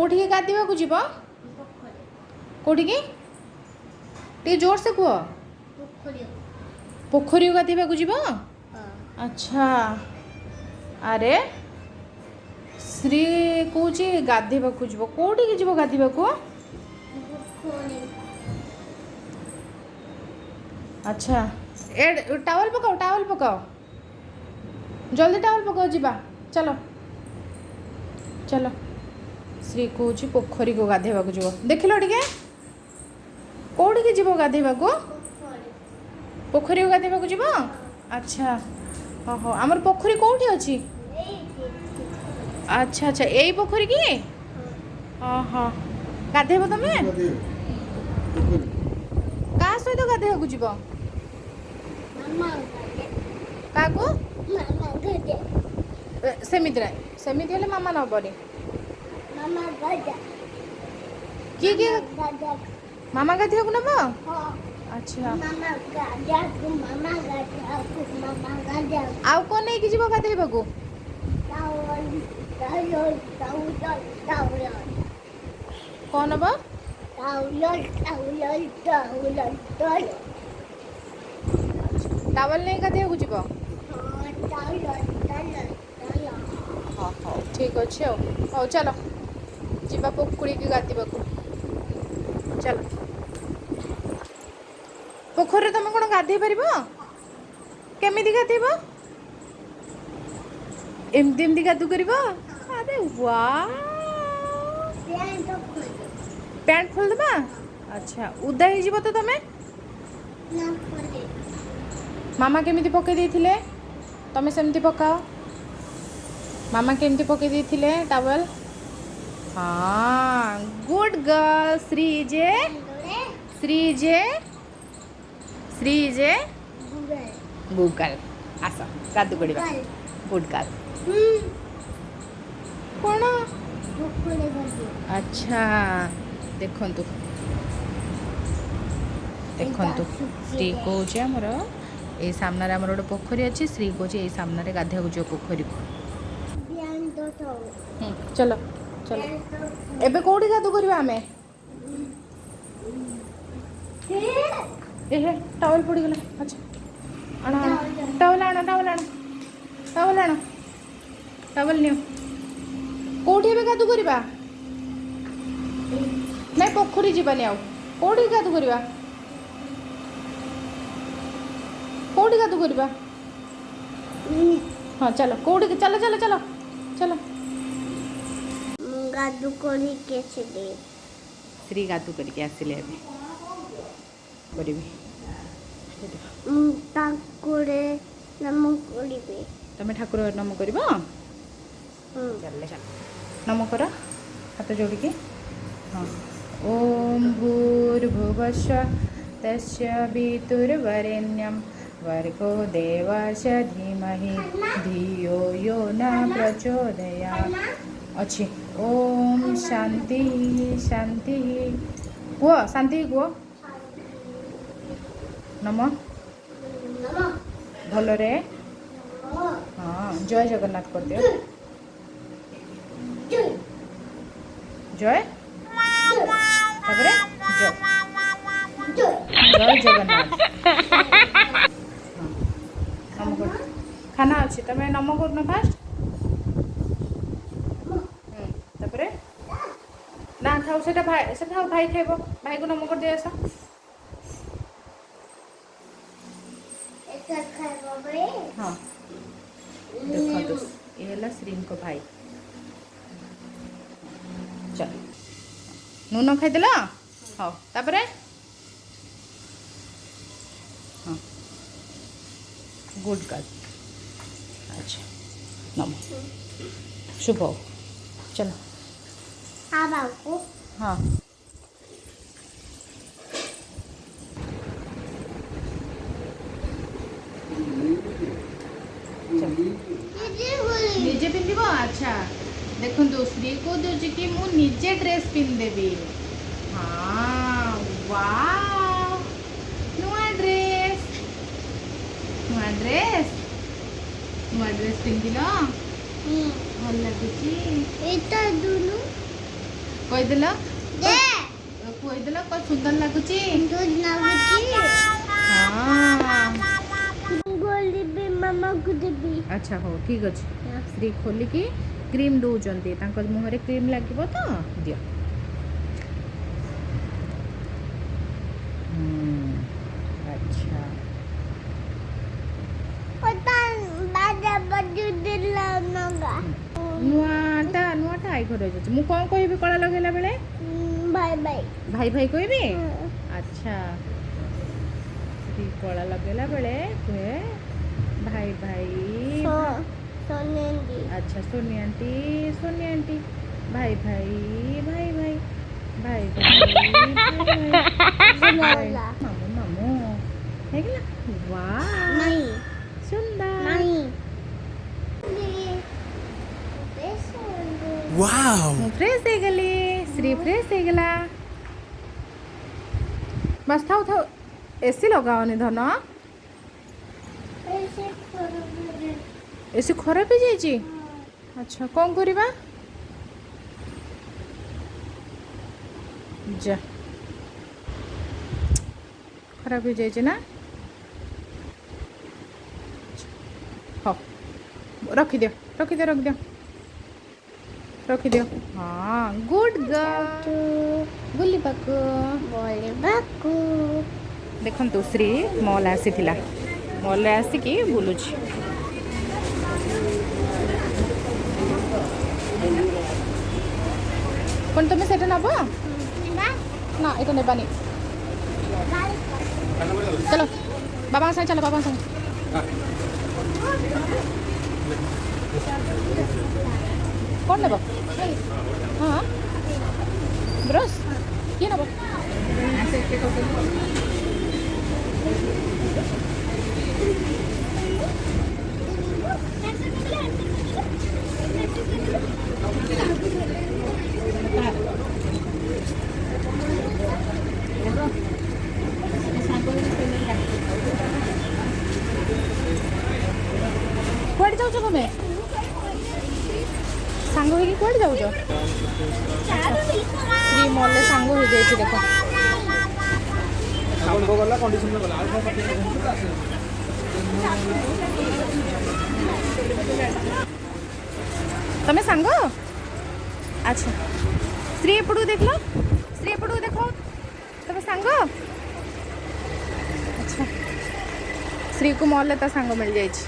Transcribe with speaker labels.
Speaker 1: कोठी गाधेवा को जीव कोठी की टे जोर से कह पोखरी गाधेवा को जीव अच्छा अरे श्री कौच गाधेवा को जीव कोठी की जीव गाधेवा को अच्छा ए टावल पकाओ जल्दी टावल पकाओ जीवा चलो चलो श्री कौच पोखरी को गाधेवा को जीव देख लो टे कौटी की जीव गाधेवा को पोखरी को गाधेवा को जीव अच्छा ओहो आमर पोखरी कौटी अच्छी अच्छा अच्छा यही पोखरी की ओहो गाधेब तमे क्या सहित गाधेवा को जीव क्या सेमिति ना सेमिति हेले मामा नबनी किए मामा गाधेवा को नब अच्छा आउ कौन नहीं जीव गाधेवा को कौन हम टावल नहीं गाधेवा को जीव हाँ हाँ ठीक अच्छे हौ चलो जीवा पोखरी की गाधेवा को चलो पोखरी तुम कौन गाधे पार केमी गाधेब एमती एमती गाधु कर अरे वाह पैंट खोल दबा अच्छा उदा हो तो तमें मामा केमिति पके देथिले तमें सेमती पकाओ मामा केमती पके देथिले टावल हाँ गुड गर्ल श्रीजे श्रीजे श्रीजे गूगल आस गाधु पड़ा गुड गर्ल कौन अच्छा देखंतु देखंतु श्री कौच आमर ये सामने आमर गोटे पोखरी अच्छी श्री कौच ये सामने गाधेवा जो पोखरी को चलो चलो एबे कोठी गाधु करबा हमें ए टावल पड़ी गला अच्छा आना टावल आना टावल आना टावल आना टावल नियो कोठी एबे गाधु करबा नहीं पोखरी जीवानी आउ कोठी गाधु करबा कोठी गाधु करबा हाँ चलो कोठी चलो चलो चलो चलो
Speaker 2: गाधु करी के दे
Speaker 1: श्री गाधु करके आसिले एबे करबी
Speaker 2: ठाकुरे नम करिबे
Speaker 1: तमे ठाकुर नम करबो चल चल नम कर हाथ जोड़ के हाँ ओम भूर्भुवस्सुः तस्य वितुर्वरेण्यं भर्गो देवस्य धीमहि धियो यो न प्रचोदयात् अच्छी ओम शांति शांति कुह शांति कुह नम भलरे हाँ जय जगन्नाथ कर दियो जय तापरे जय जय जगन्नाथ हाँ नम कर खाना अच्छी तमें नम करना फास्ट तापरे ना थाउ सेटा भाई खाइब भाई को नम कर दे आस हाँ देखो ये है श्री को भाई चल नून खाईदेल हाँ तापरे हाँ गुड गर्ल अच्छा नम शुभ हो चलो हाँ निजे पिंधिब अच्छा देखो श्री को दूसरी कि मु निजे ड्रेस पिंधेबी हाँ वाव नुआ ड्रेस नुआ ड्रेस नुआ ड्रेस पिंधिल भल लगुची
Speaker 2: एटा दुनु
Speaker 1: କହିଦେଲ
Speaker 2: ଦେ
Speaker 1: କହିଦେଲ କଣ ସୁନ୍ଦର ଲାଗୁଛି
Speaker 2: दूध लाଗୁଛି
Speaker 1: ହଁ
Speaker 2: ଗୋଲିବି ମାମାକୁ ଦେବି
Speaker 1: ଆଚ୍ଛା ହଉ ଠିକ୍ ଅଛି ଶ୍ରୀ ଖୋଲିକି କ୍ରିମ୍ ଦଉଛନ୍ତି ତାଙ୍କ ମୁହଁରେ କ୍ରିମ୍ ଲାଗିବ ତ ଦିଅ ଆଚ୍ଛା
Speaker 2: ଓଟା ବାଜା ବଜୁ ଦିଲା ନଗା
Speaker 1: ନୂଆଟା ଆଇ ଘରେ ଅଛି ମୁଁ କ'ଣ କହିବି କଳା ଲଗେଇଲା ବେଳେ
Speaker 2: ବାଇ ବାଇ
Speaker 1: ଭାଇ ଭାଇ କହିବି ଆଚ୍ଛା ଶ୍ରୀ କଳା ଲଗେଇଲା ବେଳେ କୁହେ ଭାଇ ଭାଇ
Speaker 2: सोनेंदी
Speaker 1: अच्छा सोनी आंटी भाई भाई भाई भाई भाई भाई
Speaker 2: सुनाला
Speaker 1: मामू मामू है कि ना वाह
Speaker 2: नहीं
Speaker 1: सुंदर
Speaker 2: नहीं
Speaker 3: Wow!
Speaker 1: ମୁଁ ଫ୍ରେଶ୍ ହେଇଗଲି ଶ୍ରୀ ଫ୍ରେଶ୍ ହେଇଗଲା ବାସ୍ ଥାଉ ଥାଉ ଏସି ଲଗାଅନି ଧନ ଏସି ଖରାପ ହେଇଯାଇଛି ଆଚ୍ଛା କ'ଣ କରିବା ଯା ଖରାପ ହେଇଯାଇଛି ନା ହଉ ରଖିଦିଅ ହଁ ଗୁଡ୍ ଗର୍ଲ ବୁଲିବାକୁ
Speaker 2: बोलिबाकू
Speaker 1: ଦେଖନ୍ତୁ ଶ୍ରୀ ମଲ୍ ଆସିଥିଲା ମଲ୍ରେ ଆସିକି ବୁଲୁଛି କ'ଣ ତୁମେ ସେଇଟା ନେବ ନା ଏଇଟା ନେବାନି ଚାଲ ବାବାଙ୍କ ସାଙ୍ଗେ ଚାଲ ବାବାଙ୍କ ସାଙ୍ଗେ କ'ଣ ନେବ ହଁ ବ୍ରସ୍ କିଏ ନେବ କୁଆଡ଼େ ଯାଉଛ ତମେ ସାଙ୍ଗ ହେଇକି କୁଆଡ଼େ ଯାଉଛ ଶ୍ରୀ ମଲ୍ରେ ସାଙ୍ଗ ହେଇଯାଇଛି ଦେଖ ତମେ ସାଙ୍ଗ ଆଚ୍ଛା ଶ୍ରୀ ଏପଟକୁ ଦେଖିଲ ଶ୍ରୀ ଏପଟକୁ ଦେଖ ତମେ ସାଙ୍ଗ ଆଚ୍ଛା ଶ୍ରୀକୁ ମଲ୍ରେ ତା ସାଙ୍ଗ ମିଳିଯାଇଛି